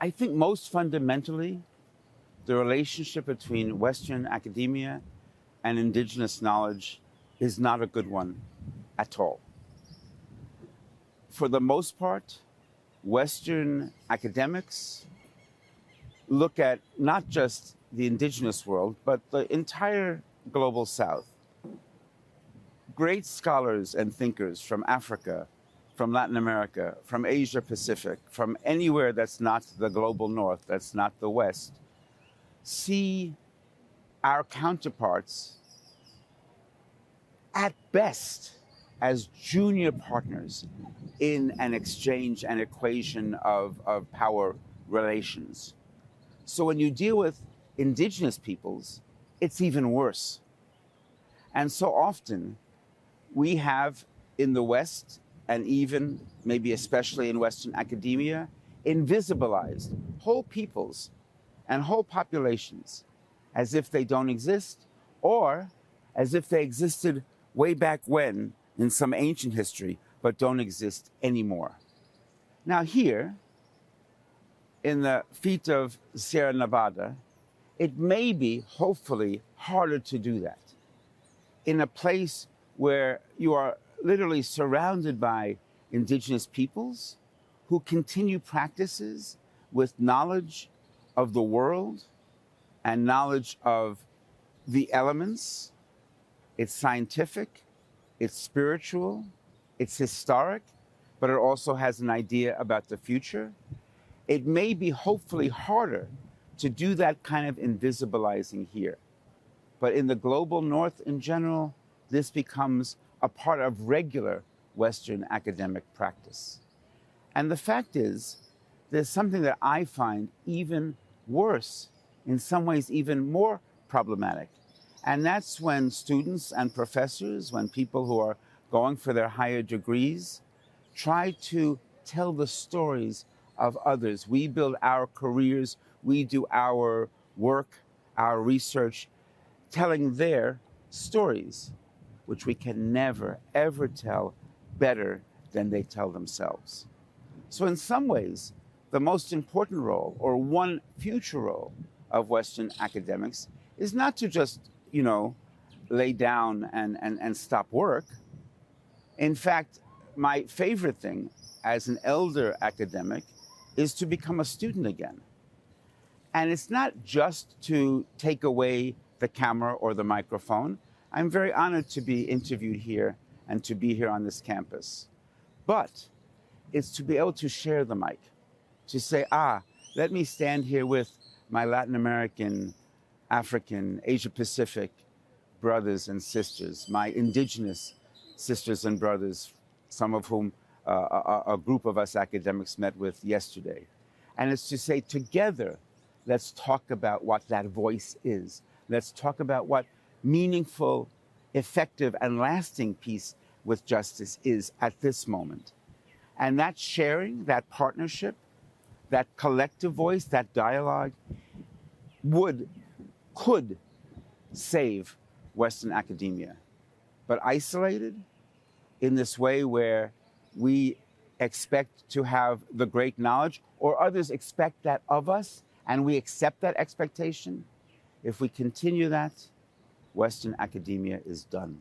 I think most fundamentally, the relationship between Western academia and indigenous knowledge is not a good one at all. For the most part, Western academics look at not just the indigenous world, but the entire global South. Great scholars and thinkers from Africa, from Latin America, from Asia Pacific, from anywhere that's not the global North, that's not the West, see our counterparts at best as junior partners in an exchange and equation of power relations. So when you deal with indigenous peoples, it's even worse. And so often we have in the West, and even maybe especially in Western academia, invisibilized whole peoples and whole populations as if they don't exist, or as if they existed way back when in some ancient history, but don't exist anymore. Now here, in the feet of Sierra Nevada, it may be, hopefully, harder to do that. In a place where you are literally surrounded by indigenous peoples who continue practices with knowledge of the world and knowledge of the elements. It's scientific, it's spiritual, it's historic, but it also has an idea about the future. It may be hopefully harder to do that kind of invisibilizing here. But in the global North in general, this becomes a part of regular Western academic practice. And the fact is, there's something that I find even worse, in some ways even more problematic. And that's when students and professors, when people who are going for their higher degrees, try to tell the stories of others. We build our careers, we do our work, our research, telling their stories, which we can never, ever tell better than they tell themselves. So in some ways, the most important role, or one future role, of Western academics is not to just, lay down and stop work. In fact, my favorite thing as an elder academic is to become a student again. And it's not just to take away the camera or the microphone. I'm very honored to be interviewed here and to be here on this campus. But it's to be able to share the mic, to say, let me stand here with my Latin American, African, Asia Pacific brothers and sisters, my indigenous sisters and brothers, some of whom a group of us academics met with yesterday. And it's to say, together, let's talk about what that voice is. Let's talk about what meaningful, effective, and lasting peace with justice is at this moment. And that sharing, that partnership, that collective voice, that dialogue could save Western academia. But isolated in this way where we expect to have the great knowledge, or others expect that of us, and we accept that expectation, if we continue that, Western academia is done.